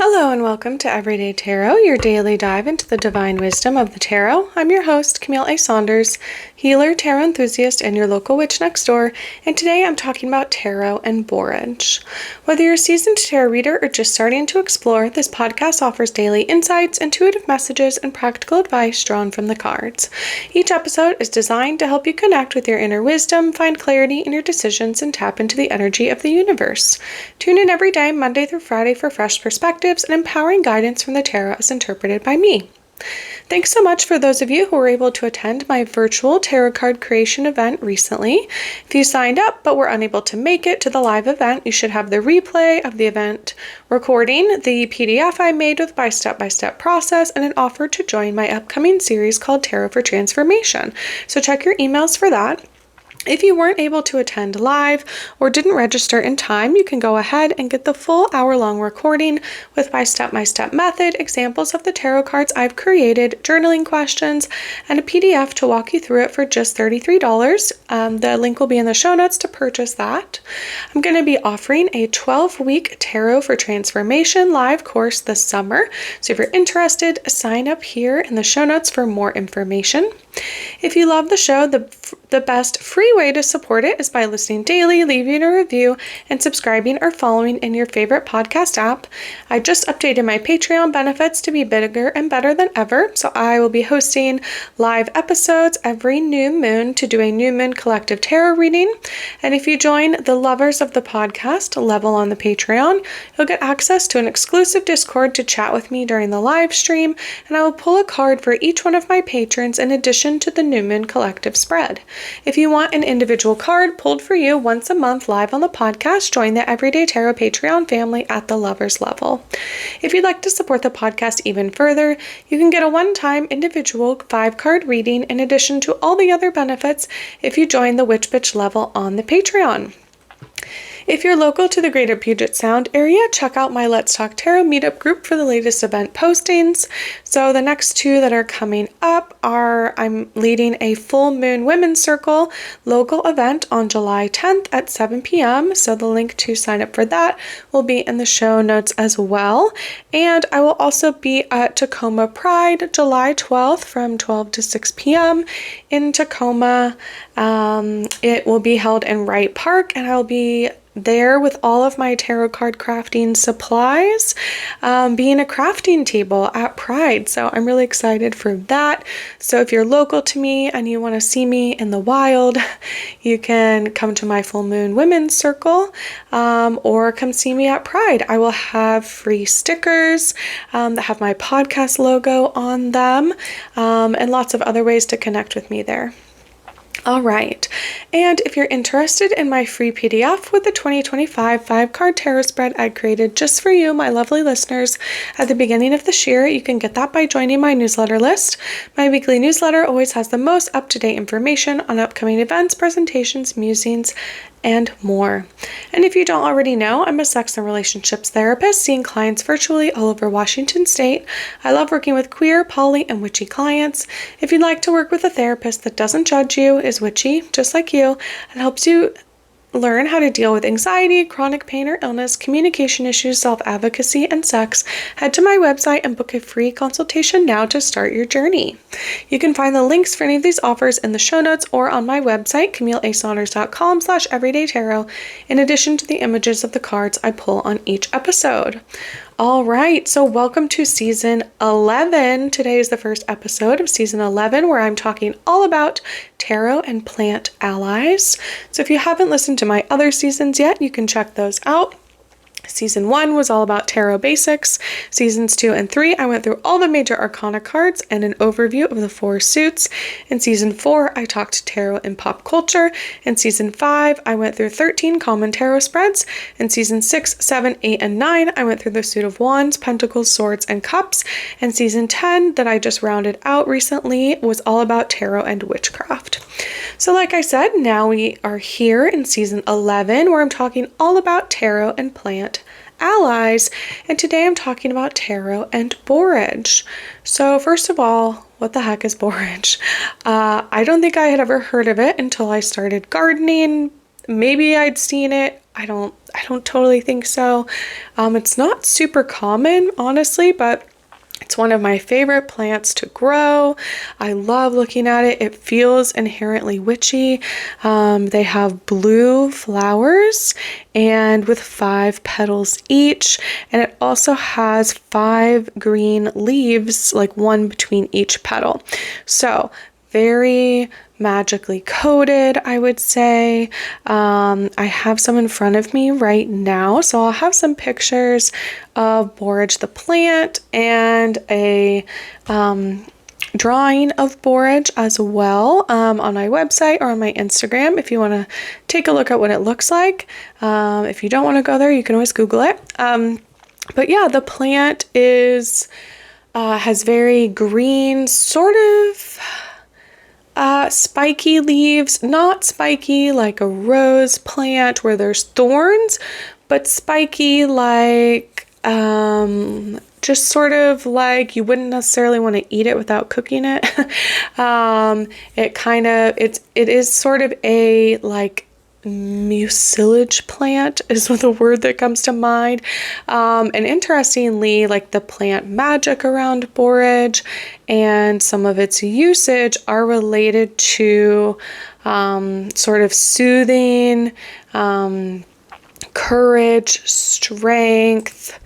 Hello and welcome to Everyday Tarot, your daily dive into the divine wisdom of the tarot. I'm your host, Camille A. Saunders, healer, tarot enthusiast, and your local witch next door, and today I'm talking about tarot and Borage. Whether you're a seasoned tarot reader or just starting to explore, this podcast offers daily insights, intuitive messages, and practical advice drawn from the cards. Each episode is designed to help you connect with your inner wisdom, find clarity in your decisions, and tap into the energy of the universe. Tune in every day, Monday through Friday, for fresh perspectives and empowering guidance from the tarot as interpreted by me. Thanks so much for those of you who were able to attend my virtual tarot card creation event recently. If you signed up but were unable to make it to the live event, you should have the replay of the event recording, the PDF I made with my step-by-step process, and an offer to join my upcoming series called Tarot for Transformation. So check your emails for that. If you weren't able to attend live or didn't register in time, you can go ahead and get the full hour-long recording with my step-by-step method, examples of the tarot cards I've created, journaling questions, and a PDF to walk you through it for just $33. The link will be in the show notes to purchase that. I'm going to be offering a 12-week Tarot for Transformation live course this summer. So if you're interested, sign up here in the show notes for more information. If you love the show, the best free way to support it is by listening daily, leaving a review, and subscribing or following in your favorite podcast app. I just updated my Patreon benefits to be bigger and better than ever, so I will be hosting live episodes every new moon to do a new moon collective tarot reading. And if you join the lovers of the podcast level on the Patreon, you'll get access to an exclusive Discord to chat with me during the live stream, and I will pull a card for each one of my patrons in addition to the new moon collective spread. If you want an individual card pulled for you once a month live on the podcast, join the Everyday Tarot Patreon family at the lovers level. If you'd like to support the podcast even further, you can get a one-time individual 5-card reading in addition to all the other benefits if you join the Witch Bitch level on the Patreon. If you're local to the greater Puget Sound area, check out my Let's Talk Tarot meetup group for the latest event postings. So the next two that are coming up are I'm leading a full moon women's circle local event on July 10th at 7 p.m. So the link to sign up for that will be in the show notes as well. And I will also be at Tacoma Pride July 12th from 12 to 6 p.m. in Tacoma. It will be held in Wright Park, and I'll be there with all of my tarot card crafting supplies, being a crafting table at Pride. So I'm really excited for that. So if you're local to me and you want to see me in the wild, you can come to my full moon women's circle, or come see me at Pride. I will have free stickers that have my podcast logo on them, and lots of other ways to connect with me there. All right, and if you're interested in my free PDF with the 2025 5-card tarot spread I created just for you, my lovely listeners, at the beginning of this year, you can get that by joining my newsletter list. My weekly newsletter always has the most up-to-date information on upcoming events, presentations, musings, and more. And if you don't already know, I'm a sex and relationships therapist, seeing clients virtually all over Washington State. I love working with queer, poly, and witchy clients. If you'd like to work with a therapist that doesn't judge you, is witchy, just like you, and helps you learn how to deal with anxiety, chronic pain or illness, communication issues, self-advocacy, and sex, head to my website and book a free consultation now to start your journey. You can find the links for any of these offers in the show notes or on my website, CamilleASaunders.com/everydaytarot, in addition to the images of the cards I pull on each episode. All right, so welcome to season 11. Today is the first episode of season 11 where I'm talking all about tarot and plant allies. So if you haven't listened to my other seasons yet, you can check those out. Season 1 was all about tarot basics. Seasons 2 and 3, I went through all the major arcana cards and an overview of the 4 suits. In Season 4, I talked tarot and pop culture. In Season 5, I went through 13 common tarot spreads. In Season 6, 7, 8, and 9, I went through the suit of wands, pentacles, swords, and cups. And Season 10, that I just rounded out recently, was all about tarot and witchcraft. So like I said, now we are here in Season 11, where I'm talking all about tarot and plant allies, and today I'm talking about tarot and borage. So first of all, what the heck is borage? I don't think I had ever heard of it until I started gardening. Maybe I'd seen it I don't totally think so. It's not super common, honestly, but it's one of my favorite plants to grow. I love looking at it. It feels inherently witchy. They have blue flowers and with 5 petals each. And it also has 5 green leaves, like one between each petal. So very magically coated, I would say. I have some in front of me right now, so I'll have some pictures of Borage the plant and a drawing of Borage as well on my website or on my Instagram if you want to take a look at what it looks like. If you don't want to go there, you can always Google it. But yeah, the plant has very green, sort of spiky leaves, not spiky like a rose plant where there's thorns, but spiky like just sort of like you wouldn't necessarily want to eat it without cooking it. It is sort of a like mucilage plant is the word that comes to mind. And interestingly, like the plant magic around borage and some of its usage are related to sort of soothing, courage, strength.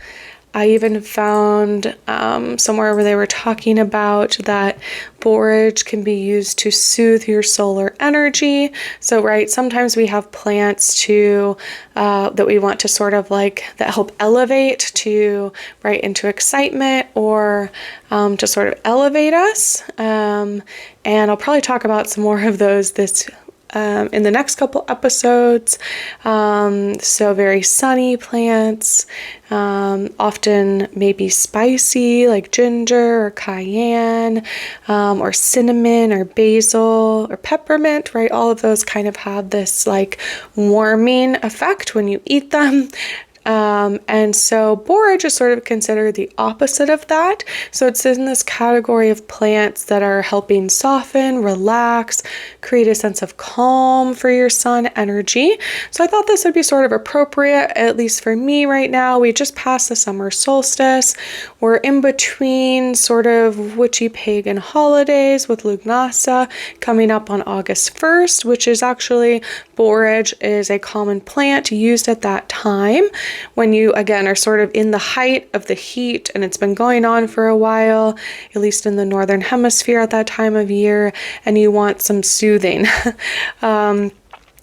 I even found somewhere where they were talking about that borage can be used to soothe your solar energy. So, right, sometimes we have plants that we want to sort of like that help elevate to right into excitement or to sort of elevate us. And I'll probably talk about some more of those in the next couple episodes. So very sunny plants, often maybe spicy like ginger or cayenne, or cinnamon or basil or peppermint, right? All of those kind of have this like warming effect when you eat them. And so borage is sort of considered the opposite of that. So it's in this category of plants that are helping soften, relax, create a sense of calm for your sun energy. So I thought this would be sort of appropriate, at least for me right now. We just passed the summer solstice. We're in between sort of witchy pagan holidays with Lugnasa coming up on August 1st, which is actually borage is a common plant used at that time when you, again, are sort of in the height of the heat and it's been going on for a while, at least in the northern hemisphere at that time of year, and you want some soothing.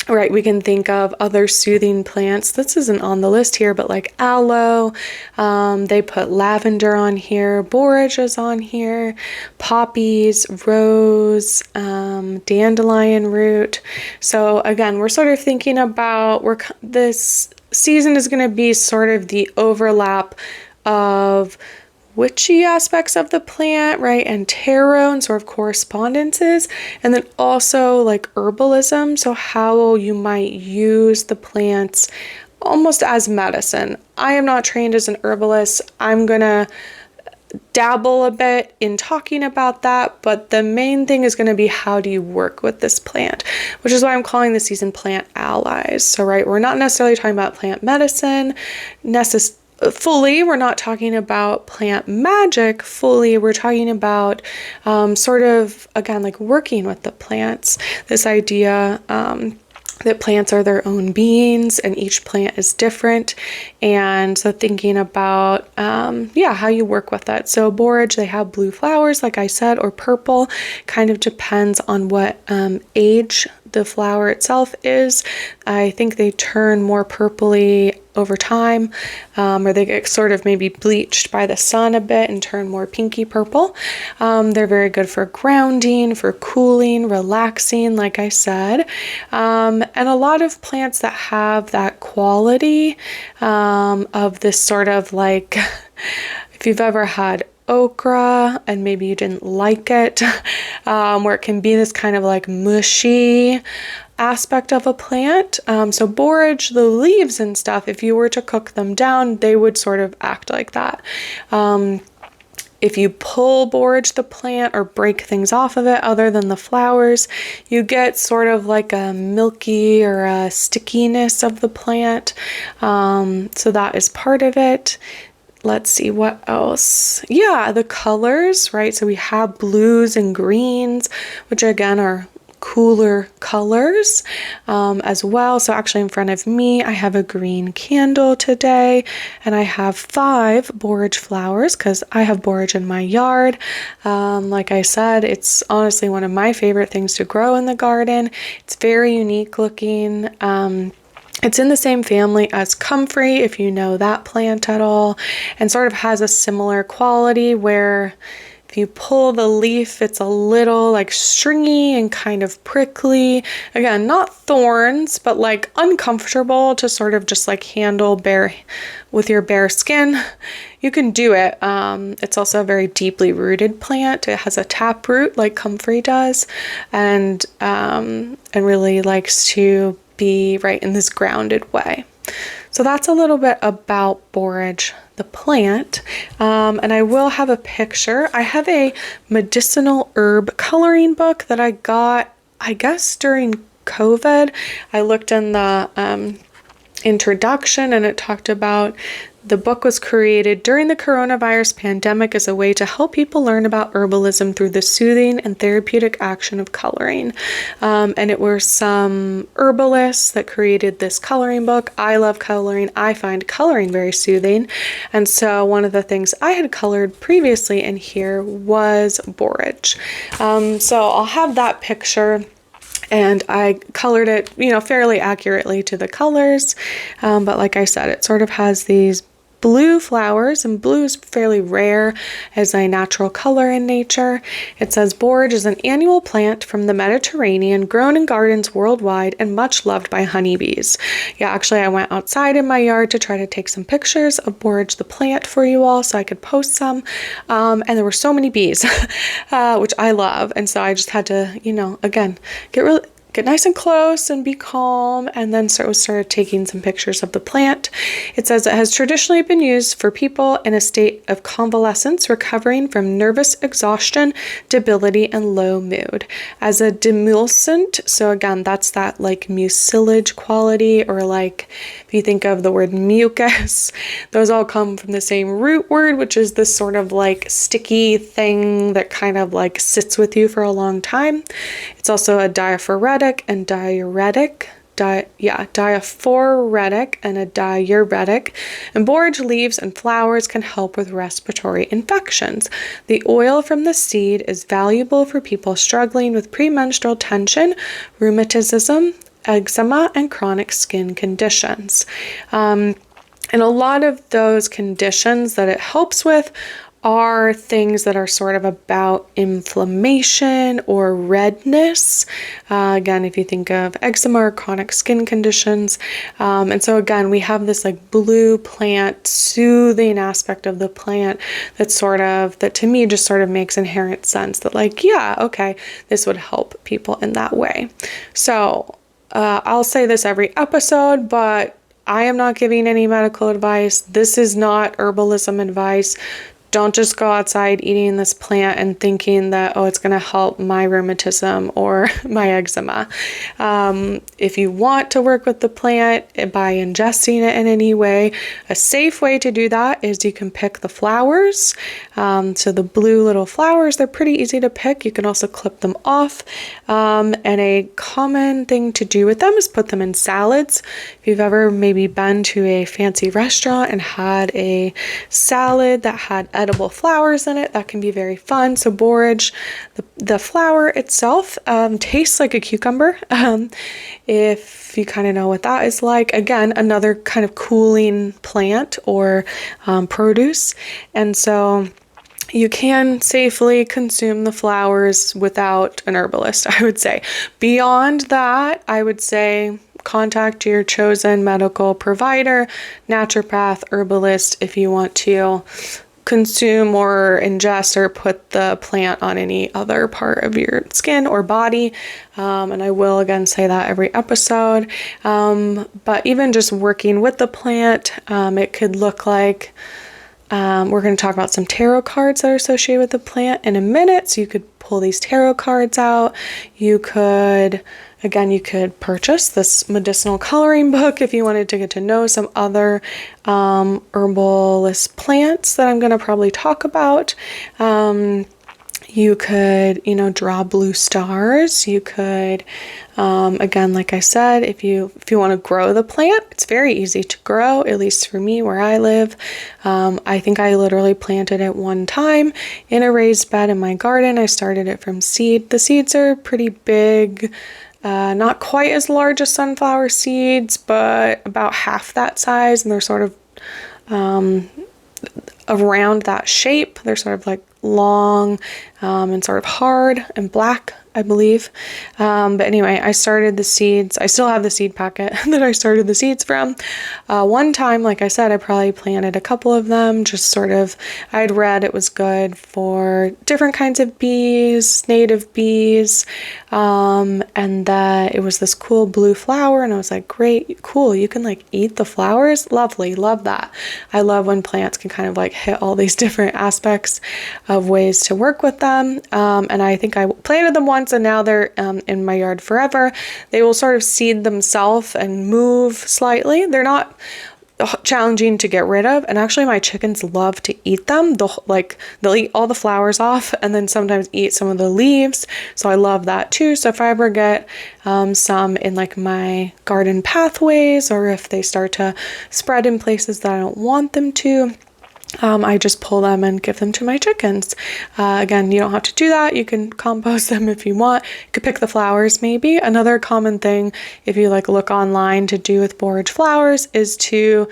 Right, we can think of other soothing plants. This isn't on the list here, but like aloe, they put lavender on here, borage is on here, poppies, rose, dandelion root. So again, we're sort of thinking about this season is going to be sort of the overlap of witchy aspects of the plant, right, and tarot and sort of correspondences, and then also like herbalism, so how you might use the plants almost as medicine. I am not trained as an herbalist. I'm gonna dabble a bit in talking about that, but the main thing is going to be how do you work with this plant, which is why I'm calling the season plant allies. So right, we're not necessarily talking about plant medicine fully, we're not talking about plant magic fully, we're talking about sort of, again, like working with the plants, this idea that plants are their own beings and each plant is different. And so thinking about, how you work with that. So borage, they have blue flowers, like I said, or purple, kind of depends on what age the flower itself is. I think they turn more purpley over time, or they get sort of maybe bleached by the sun a bit and turn more pinky purple. They're very good for grounding, for cooling, relaxing, like I said. And a lot of plants that have that quality of this sort of like, if you've ever had okra and maybe you didn't like it, where it can be this kind of like mushy aspect of a plant. So borage, the leaves and stuff, if you were to cook them down, they would sort of act like that. if you pull borage the plant or break things off of it other than the flowers, you get sort of like a milky or a stickiness of the plant. So that is part of it. Let's see what else. Yeah, the colors, right? So we have blues and greens, which again are cooler colors as well. So actually in front of me, I have a green candle today, and I have 5 borage flowers because I have borage in my yard. Like I said, it's honestly one of my favorite things to grow in the garden. It's very unique looking. It's in the same family as comfrey, if you know that plant at all, and sort of has a similar quality where if you pull the leaf, it's a little like stringy and kind of prickly. Again, not thorns, but like uncomfortable to sort of just like handle bare with your bare skin. You can do it. It's also a very deeply rooted plant. It has a tap root like comfrey does, and really likes to be right in this grounded way. So that's a little bit about borage, the plant. And I will have a picture. I have a medicinal herb coloring book that I got, I guess, during COVID. I looked in the introduction, and it talked about the book was created during the coronavirus pandemic as a way to help people learn about herbalism through the soothing and therapeutic action of coloring. And it were some herbalists that created this coloring book. I love coloring. I find coloring very soothing. And so one of the things I had colored previously in here was borage. So I'll have that picture. And I colored it, fairly accurately to the colors. But like I said, it sort of has these blue flowers, and blue is fairly rare as a natural color in nature. It says borage is an annual plant from the Mediterranean, grown in gardens worldwide and much loved by honeybees. Yeah, actually I went outside in my yard to try to take some pictures of borage the plant for you all so I could post some. And there were so many bees, which I love. And so I just had to, again, get nice and close and be calm, and then started taking some pictures of the plant. It says it has traditionally been used for people in a state of convalescence recovering from nervous exhaustion, debility, and low mood. As a demulcent, so again, that's that like mucilage quality, or like if you think of the word mucus, those all come from the same root word, which is this sort of like sticky thing that kind of like sits with you for a long time. It's also a diaphoretic and diaphoretic and a diuretic, and borage leaves and flowers can help with respiratory infections. The oil from the seed is valuable for people struggling with premenstrual tension, rheumatism, eczema, and chronic skin conditions. And a lot of those conditions that it helps with are things that are sort of about inflammation or redness. Again, if you think of eczema or chronic skin conditions. And so again, we have this like blue plant soothing aspect of the plant that to me just sort of makes inherent sense that like, yeah, okay, this would help people in that way. So I'll say this every episode, but I am not giving any medical advice. This is not herbalism advice. Don't just go outside eating this plant and thinking that, it's going to help my rheumatism or my eczema. If you want to work with the plant by ingesting it in any way, a safe way to do that is you can pick the flowers. So the blue little flowers, they're pretty easy to pick. You can also clip them off. And a common thing to do with them is put them in salads. If you've ever maybe been to a fancy restaurant and had a salad that had edible flowers in it, that can be very fun. So borage, the flower itself tastes like a cucumber. If you kind of know what that is like. Again, another kind of cooling plant or produce. And so you can safely consume the flowers without an herbalist, I would say. Beyond that, I would say contact your chosen medical provider, naturopath, herbalist, if you want to consume or ingest or put the plant on any other part of your skin or body. And I will again say that every episode. But even just working with the plant, it could look like We're going to talk about some tarot cards that are associated with the plant in a minute. So you could pull these tarot cards out. You could purchase this medicinal coloring book if you wanted to get to know some other herbalist plants that I'm going to probably talk about. You could, draw blue stars. You could, again, like I said, if you want to grow the plant, it's very easy to grow, at least for me where I live. I think I literally planted it one time in a raised bed in my garden. I started it from seed. The seeds are pretty big, not quite as large as sunflower seeds, but about half that size, and they're sort of around that shape. They're sort of like long and sort of hard and black, I believe. But anyway, I started the seeds. I still have the seed packet that I started the seeds from. One time, like I said, I probably planted a couple of them, just sort of, I'd read it was good for different kinds of bees, native bees, and that it was this cool blue flower, and I was like, great, cool, you can like eat the flowers? Lovely, love that. I love when plants can kind of like hit all these different aspects of ways to work with them, and I think I planted them once, and now they're in my yard forever. They will sort of seed themselves and move slightly. They're not challenging to get rid of, and actually my chickens love to eat them. They'll eat all the flowers off and then sometimes eat some of the leaves, so I love that too. So if I ever get some in like my garden pathways, or if they start to spread in places that I don't want them to, I just pull them and give them to my chickens. Again, you don't have to do that. You can compost them if you want. You could pick the flowers maybe. Another common thing, if you like look online to do with borage flowers, is to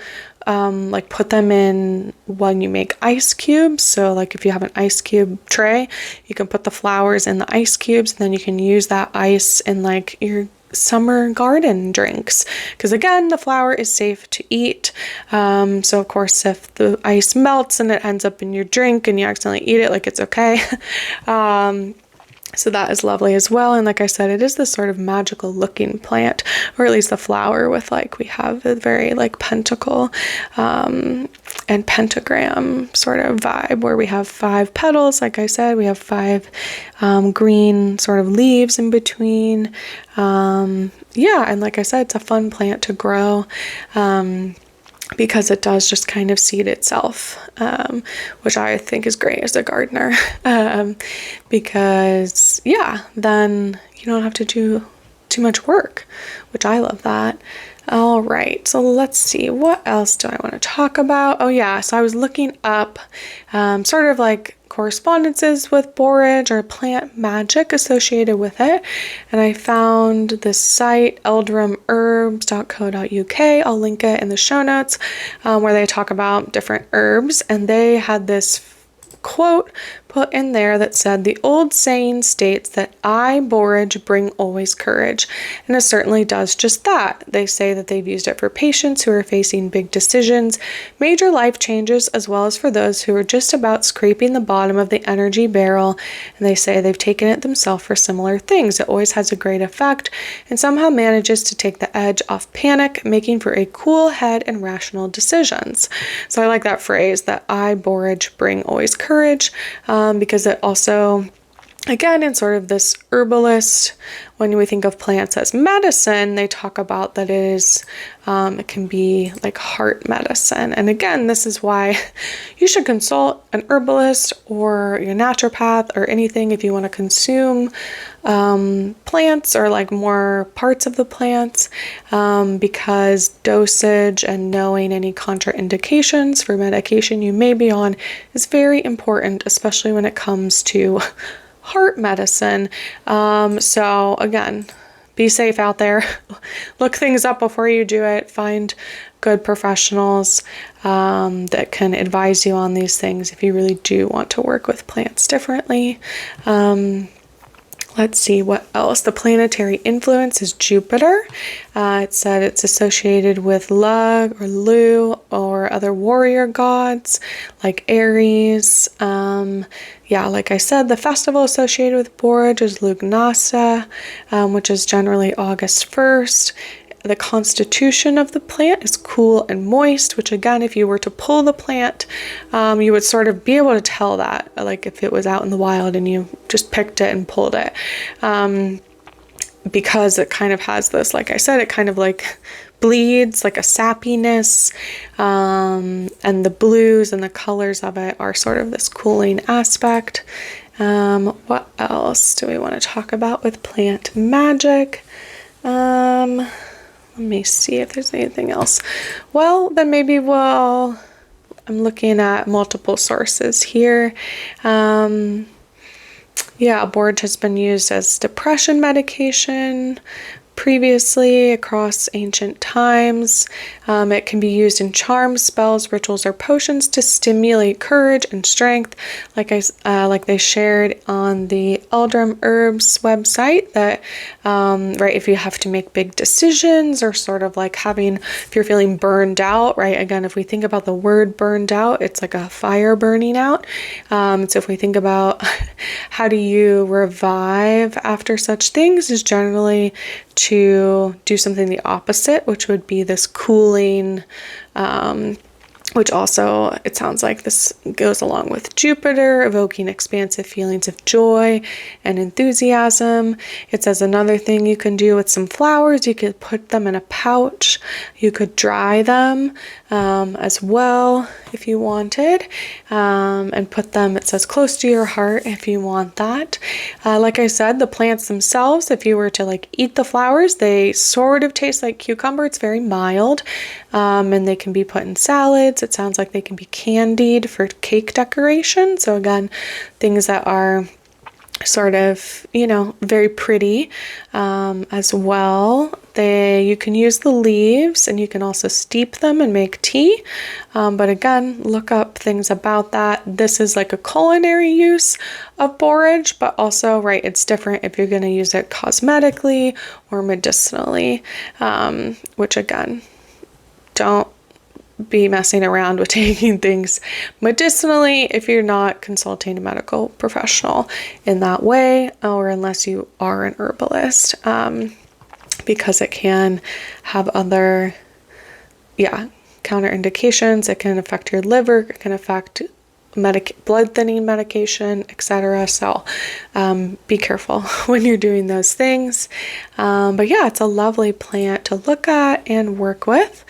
like put them in when you make ice cubes. So like if you have an ice cube tray, you can put the flowers in the ice cubes, and then you can use that ice in like your summer garden drinks, because again, the flower is safe to eat. So of course, if the ice melts and it ends up in your drink and you accidentally eat it, like it's okay. So that is lovely as well. And like I said, it is this sort of magical looking plant, or at least the flower with like, we have a very like pentacle and pentagram sort of vibe, where we have 5 petals. Like I said, we have 5 green sort of leaves in between. And like I said, it's a fun plant to grow. Because it does just kind of seed itself, which I think is great as a gardener, because then you don't have to do too much work, which I love that. All right, so let's see, what else do I want to talk about? Oh yeah, so I was looking up sort of like correspondences with borage or plant magic associated with it, and I found this site, eldrumherbs.co.uk. I'll link it in the show notes, where they talk about different herbs, and they had this quote put in there that said, "The old saying states that I, borage, bring always courage," and it certainly does just that. They say that they've used it for patients who are facing big decisions, major life changes, as well as for those who are just about scraping the bottom of the energy barrel, and they say they've taken it themselves for similar things. It always has a great effect and somehow manages to take the edge off panic, making for a cool head and rational decisions. So I like that phrase, that I, borage, bring always courage, because it also, again, in sort of this herbalist, when we think of plants as medicine, they talk about that it is, it can be like heart medicine. And again, this is why you should consult an herbalist or your naturopath or anything if you want to consume plants or like more parts of the plants, because dosage and knowing any contraindications for medication you may be on is very important, especially when it comes to heart medicine. So again, be safe out there. Look things up before you do it. Find good professionals that can advise you on these things if you really do want to work with plants differently. Let's see what else. The planetary influence is Jupiter. It said it's associated with Lug or Lu or other warrior gods like Aries. Like I said, the festival associated with borage is Lugnasa, which is generally August 1st. the constitution of the plant is cool and moist, which again, if you were to pull the plant, you would sort of be able to tell that, like if it was out in the wild and you just picked it and pulled it. Because it kind of has this, like I said, it kind of like bleeds, like a sappiness, and the blues and the colors of it are sort of this cooling aspect. What else do we want to talk about with plant magic? Let me see if there's anything else. Well, then maybe I'm looking at multiple sources here. Yeah, Borage has been used as depression medication previously across ancient times. It can be used in charms, spells, rituals, or potions to stimulate courage and strength. Like they shared on the Eldrum Herbs website, that right, if you have to make big decisions, or sort of like if you're feeling burned out, right? Again, if we think about the word burned out, it's like a fire burning out. So if we think about how do you revive after such things, is generally to do something the opposite, which would be this cooling, which also, it sounds like this goes along with Jupiter, evoking expansive feelings of joy and enthusiasm. It says another thing you can do with some flowers, you could put them in a pouch. You could dry them as well if you wanted, and put them, it says, close to your heart if you want that. Like I said, the plants themselves, if you were to like eat the flowers, they sort of taste like cucumber. It's very mild, and they can be put in salads. It sounds like they can be candied for cake decoration. So again, things that are sort of, very pretty as well. You can use the leaves, and you can also steep them and make tea. But again, look up things about that. This is like a culinary use of borage, but also, right, it's different if you're going to use it cosmetically or medicinally, which again, don't be messing around with taking things medicinally if you're not consulting a medical professional in that way, or unless you are an herbalist, because it can have other, counterindications. It can affect your liver, it can affect blood thinning medication, etc. So be careful when you're doing those things. But yeah, it's a lovely plant to look at and work with.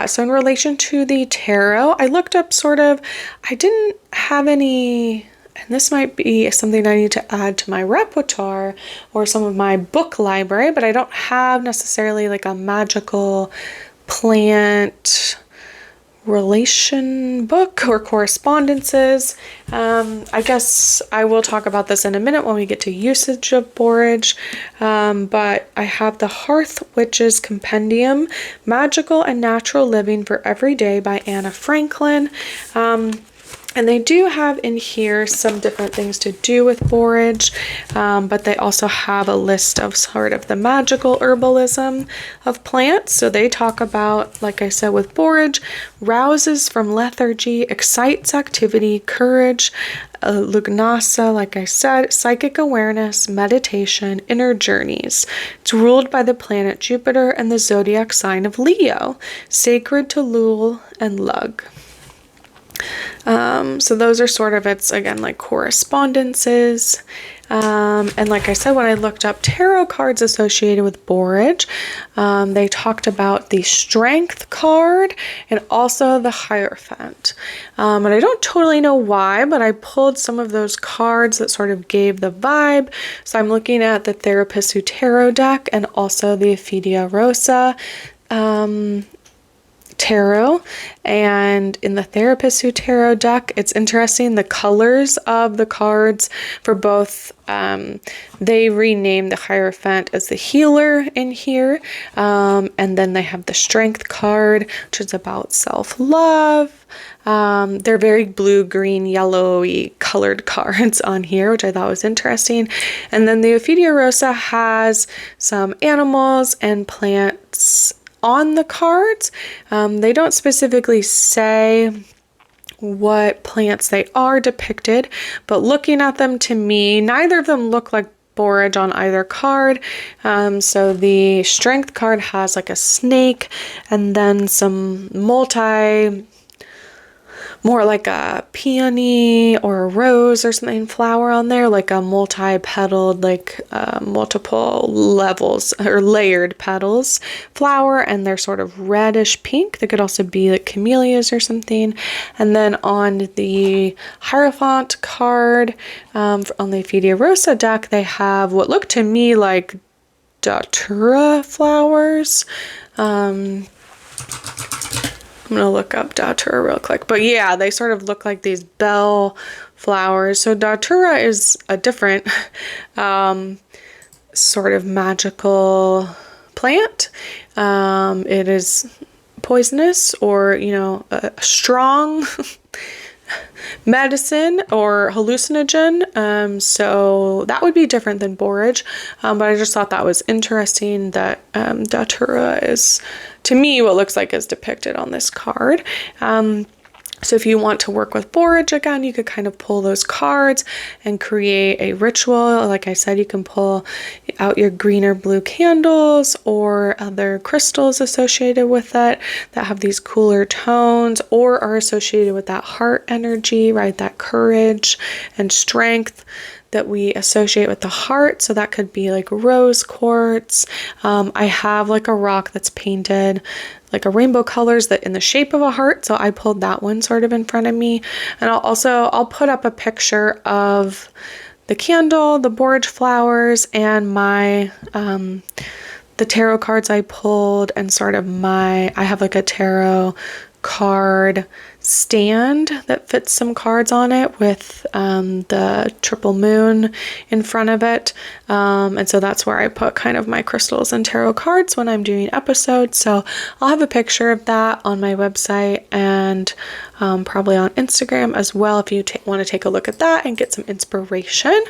So in relation to the tarot, I looked up I didn't have any, and this might be something I need to add to my repertoire or some of my book library, but I don't have necessarily like a magical plant relation book or correspondences. I guess I will talk about this in a minute when we get to usage of borage, but I have the Hearth Witches Compendium, Magical and Natural Living for Every Day by Anna Franklin. And they do have in here some different things to do with borage, but they also have a list of sort of the magical herbalism of plants. So they talk about, like I said, with borage, rouses from lethargy, excites activity, courage, lugnasa, like I said, psychic awareness, meditation, inner journeys. It's ruled by the planet Jupiter and the zodiac sign of Leo, sacred to Lul and Lug. So those are sort of its, again, like correspondences. And like I said, when I looked up tarot cards associated with borage, they talked about the Strength card and also the Hierophant. And I don't totally know why, but I pulled some of those cards that sort of gave the vibe. So I'm looking at the Therapist Who Tarot deck and also the Ophidia Rosa tarot, and in the Therapist Who Tarot deck, it's interesting, the colors of the cards for both, they rename the Hierophant as the healer in here, and then they have the Strength card, which is about self-love. They're very blue, green, yellowy colored cards on here, which I thought was interesting. And then the Ophidia Rosa has some animals and plants on the cards. They don't specifically say what plants they are depicted, but looking at them, to me, neither of them look like borage on either card. So the strength card has like a snake and then some more like a peony or a rose or something flower on there, like a multi-petaled, like multiple levels or layered petals flower, and they're sort of reddish pink. They could also be like camellias or something. And then on the Hierophant card, on the Fidia Rosa deck, they have what look to me like Datura flowers. I'm going to look up Datura real quick. But yeah, they sort of look like these bell flowers. So Datura is a different sort of magical plant. It is poisonous or, a strong medicine or hallucinogen. So that would be different than borage. But I just thought that was interesting that Datura is, to me, what looks like is depicted on this card. So if you want to work with borage again, you could kind of pull those cards and create a ritual. Like I said, you can pull out your green or blue candles or other crystals associated with it that have these cooler tones or are associated with that heart energy, right? That courage and strength that we associate with the heart. So that could be like rose quartz. I have like a rock that's painted like a rainbow colors that in the shape of a heart. So I pulled that one sort of in front of me. And I'll put up a picture of the candle, the borage flowers, and my, the tarot cards I pulled and sort of I have like a tarot card stand that fits some cards on it with the triple moon in front of it, and so that's where I put kind of my crystals and tarot cards when I'm doing episodes. So I'll have a picture of that on my website and probably on Instagram as well if you want to take a look at that and get some inspiration.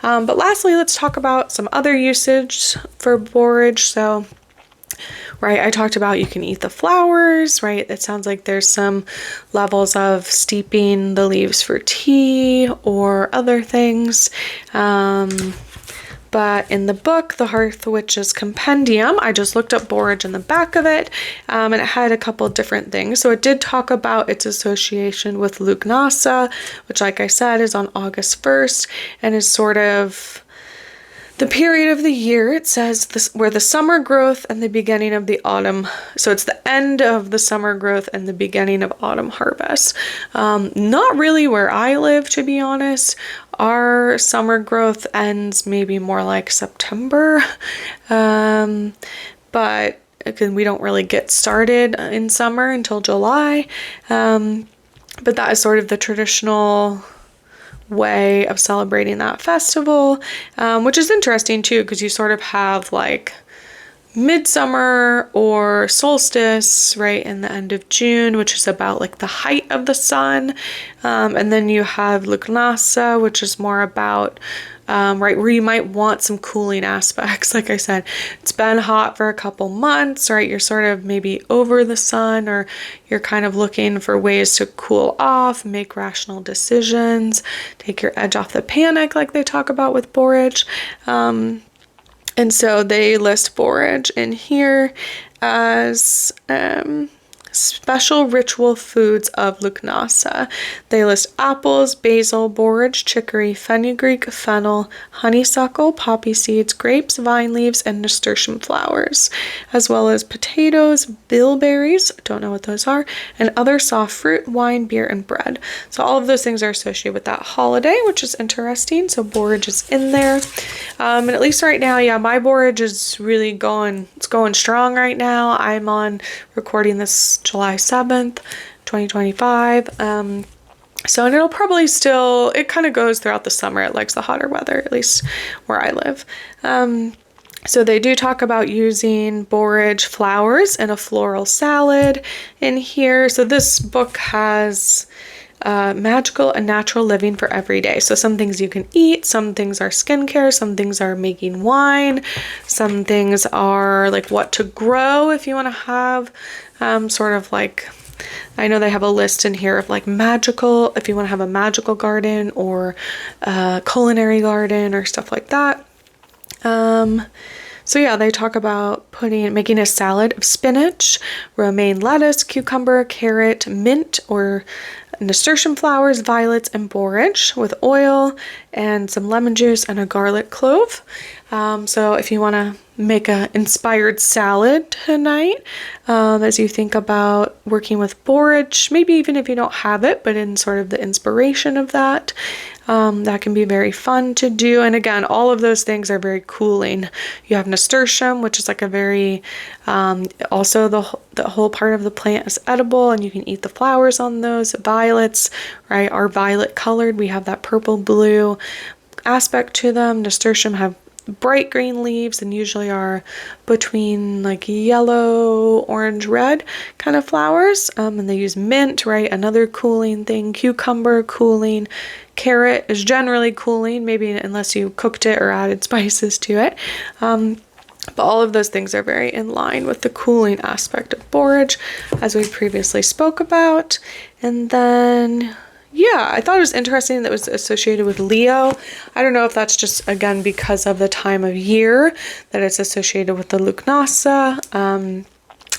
But lastly, let's talk about some other usage for borage. So right, I talked about you can eat the flowers, right? It sounds like there's some levels of steeping the leaves for tea or other things. But in the book, The Hearth Witch's Compendium, I just looked up borage in the back of it, and it had a couple different things. So it did talk about its association with Lugnasa, which, like I said, is on August 1st and is sort of the period of the year. It says where the summer growth and the beginning of the autumn. So it's the end of the summer growth and the beginning of autumn harvest. Not really where I live, to be honest. Our summer growth ends maybe more like September. But again, we don't really get started in summer until July. But that is sort of the traditional way of celebrating that festival, which is interesting too, because you sort of have like midsummer or solstice right in the end of June, which is about like the height of the sun, and then you have Lugnasa, which is more about right where you might want some cooling aspects. Like I said, it's been hot for a couple months, right? You're sort of maybe over the sun, or you're kind of looking for ways to cool off, make rational decisions, take your edge off the panic, like they talk about with borage. And so they list borage in here as special ritual foods of Lugnasa. They list apples, basil, borage, chicory, fenugreek, fennel, honeysuckle, poppy seeds, grapes, vine leaves, and nasturtium flowers, as well as potatoes, bilberries, don't know what those are, and other soft fruit, wine, beer, and bread. So all of those things are associated with that holiday, which is interesting. So borage is in there. And at least right now, yeah, my borage is really going strong right now. I'm on recording this July 7th, 2025. So, and it'll probably it kind of goes throughout the summer. It likes the hotter weather, at least where I live. So they do talk about using borage flowers in a floral salad in here. So this book has magical and natural living for every day. So some things you can eat, some things are skincare, some things are making wine, some things are like what to grow if you want to have sort of like, I know they have a list in here of like magical, if you want to have a magical garden or a culinary garden or stuff like that. So yeah, they talk about making a salad of spinach, romaine lettuce, cucumber, carrot, mint or nasturtium flowers, violets, and borage with oil and some lemon juice and a garlic clove. So if you want to make an inspired salad tonight, as you think about working with borage, maybe even if you don't have it, but in sort of the inspiration of that, that can be very fun to do. And again, all of those things are very cooling. You have nasturtium, which is like a very, also the whole part of the plant is edible and you can eat the flowers on those. Violets, right, are violet colored. We have that purple blue aspect to them. Nasturtium have bright green leaves and usually are between like yellow, orange, red kind of flowers. And they use mint, right? Another cooling thing. Cucumber, cooling. Carrot is generally cooling, maybe unless you cooked it or added spices to it. But all of those things are very in line with the cooling aspect of borage, as we previously spoke about. And then yeah, I thought it was interesting that it was associated with Leo. I don't know if that's just, again, because of the time of year that it's associated with the Lugnasa,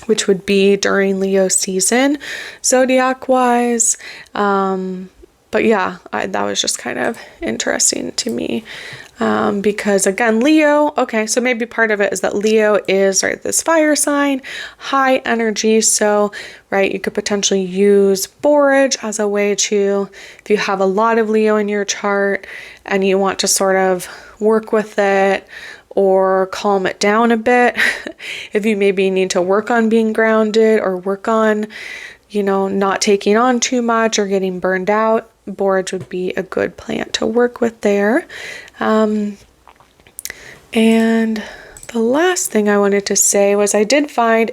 which would be during Leo season, zodiac-wise. But yeah, that was just kind of interesting to me. Because again, Leo, okay, so maybe part of it is that Leo is, right, this fire sign, high energy. So, right, you could potentially use borage as a way to, if you have a lot of Leo in your chart and you want to sort of work with it or calm it down a bit, if you maybe need to work on being grounded or work on, not taking on too much or getting burned out, borage would be a good plant to work with there. And the last thing I wanted to say was I did find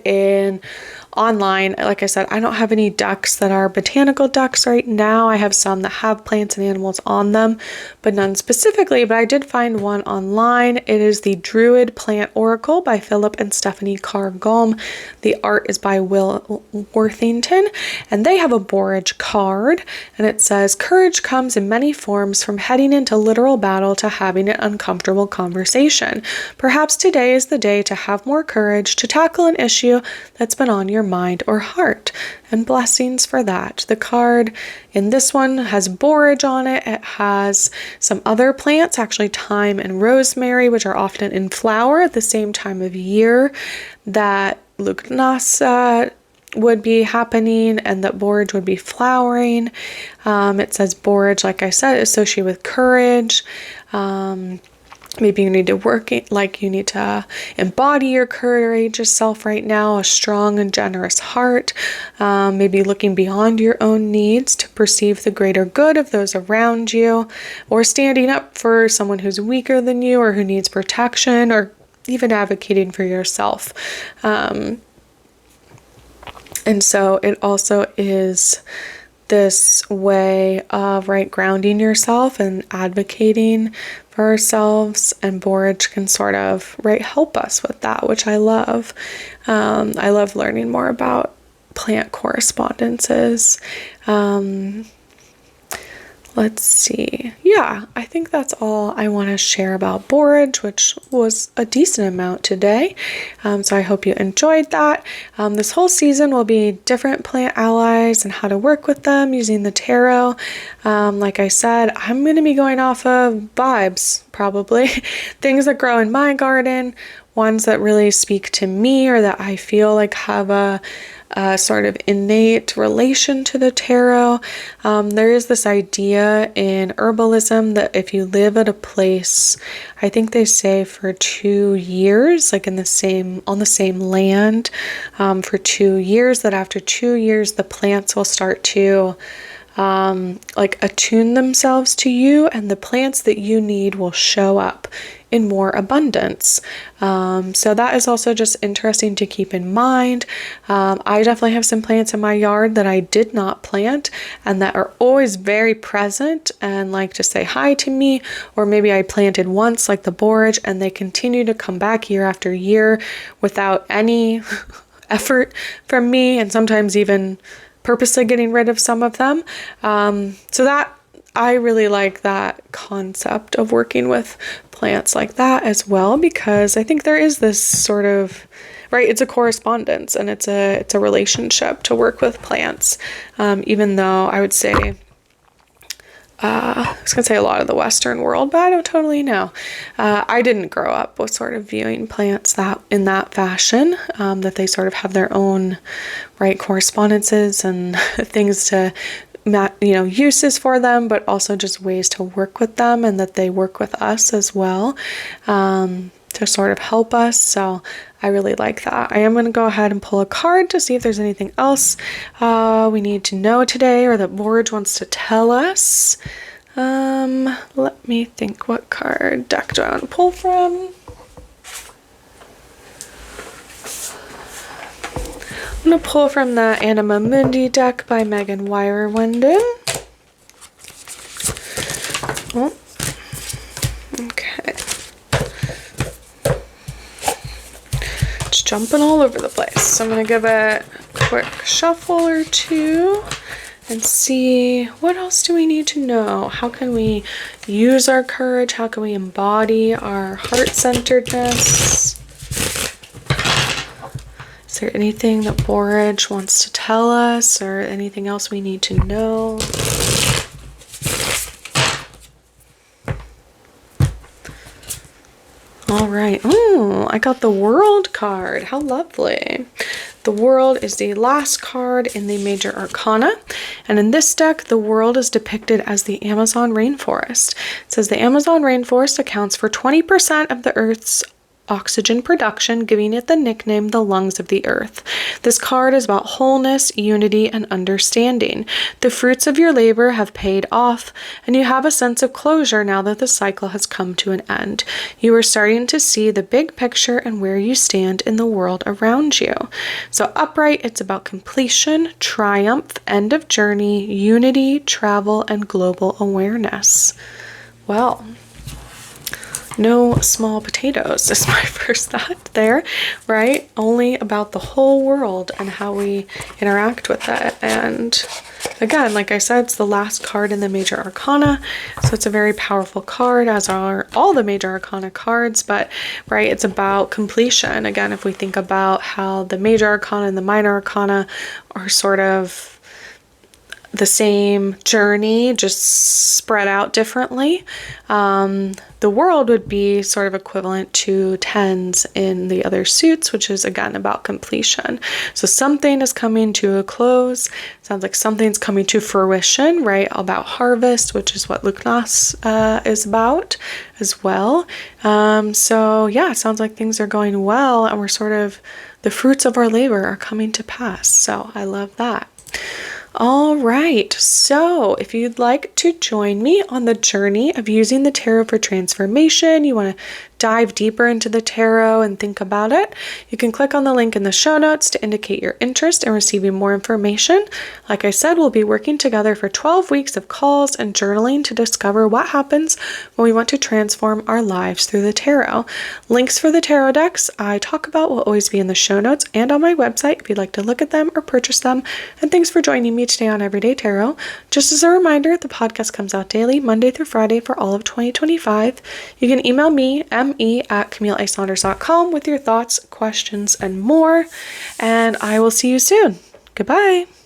online, like I said, I don't have any decks that are botanical decks right now. I have some that have plants and animals on them, but none specifically. But I did find one online. It is the Druid Plant Oracle by Philip and Stephanie Carr-Gom. The art is by Will Worthington, and they have a borage card, and it says, "Courage comes in many forms, from heading into literal battle to having an uncomfortable conversation. Perhaps today is the day to have more courage to tackle an issue that's been on your mind or heart, and blessings for that." The card in this one has borage on it. It has some other plants, actually thyme and rosemary, which are often in flower at the same time of year that Lugnasa would be happening and that borage would be flowering. It says borage, like I said, associated with courage. Maybe you need to you need to embody your courageous self right now, a strong and generous heart, maybe looking beyond your own needs to perceive the greater good of those around you, or standing up for someone who's weaker than you or who needs protection, or even advocating for yourself. And so it also is this way of, right, grounding yourself and advocating for ourselves, and borage can sort of, right, help us with that, which I love. I love learning more about plant correspondences. Let's see. Yeah, I think that's all I want to share about borage, which was a decent amount today. So I hope you enjoyed that. This whole season will be different plant allies and how to work with them using the tarot. Like I said, I'm going to be going off of vibes, probably. Things that grow in my garden, ones that really speak to me or that I feel like have a sort of innate relation to the tarot. There is this idea in herbalism that if you live at a place, I think they say for 2 years, like on the same land, for 2 years, that after 2 years, the plants will start to attune themselves to you, and the plants that you need will show up in more abundance. So that is also just interesting to keep in mind. I definitely have some plants in my yard that I did not plant and that are always very present and like to say hi to me, or maybe I planted once, like the borage, and they continue to come back year after year without any effort from me, and sometimes even purposely getting rid of some of them. So that I really like that concept of working with plants like that as well, because I think there is this sort of, right, it's a correspondence and it's a relationship to work with plants, even though I would say, I was going to say a lot of the Western world, but I don't totally know. I didn't grow up with sort of viewing plants that in that fashion, that they sort of have their own, right, correspondences and things to, uses for them, but also just ways to work with them, and that they work with us as well, to sort of help us. So I really like that. I am going to go ahead and pull a card to see if there's anything else we need to know today, or that Borage wants to tell us. Let me think, what card deck do I want to pull from? I'm going to pull from the Anima Mundi deck by Megan Weyerwenden. Oh, okay. It's jumping all over the place. So I'm going to give it a quick shuffle or two and see what else do we need to know. How can we use our courage? How can we embody our heart-centeredness? Is there anything that Borage wants to tell us, or anything else we need to know? All right. Oh, I got the World card. How lovely. The World is the last card in the Major Arcana, and in this deck, the World is depicted as the Amazon rainforest. It says the Amazon rainforest accounts for 20% of the Earth's oxygen production, giving it the nickname the lungs of the earth. This card is about wholeness, unity, and understanding. The fruits of your labor have paid off, and you have a sense of closure now that the cycle has come to an end. You are starting to see the big picture and where you stand in the world around you. So upright, it's about completion, triumph, end of journey, unity, travel, and global awareness. Well, no small potatoes is my first thought there, right? Only about the whole world and how we interact with it. And again, like I said, it's the last card in the Major Arcana, so it's a very powerful card, as are all the Major Arcana cards, but right, it's about completion. Again, if we think about how the Major Arcana and the Minor Arcana are sort of the same journey, just spread out differently. The World would be sort of equivalent to tens in the other suits, which is again about completion. So something is coming to a close. Sounds like something's coming to fruition, right? About harvest, which is what Lucnas is about as well. So yeah, it sounds like things are going well, and we're sort of, the fruits of our labor are coming to pass. So I love that. All right, so if you'd like to join me on the journey of using the tarot for transformation, you want to dive deeper into the tarot and think about it, you can click on the link in the show notes to indicate your interest in receiving more information. Like I said, we'll be working together for 12 weeks of calls and journaling to discover what happens when we want to transform our lives through the tarot. Links for the tarot decks I talk about will always be in the show notes and on my website if you'd like to look at them or purchase them. And thanks for joining me today on Everyday Tarot. Just as a reminder, the podcast comes out daily, Monday through Friday for all of 2025. You can email me, me@CamilleASaunders.com with your thoughts, questions, and more. And I will see you soon. Goodbye.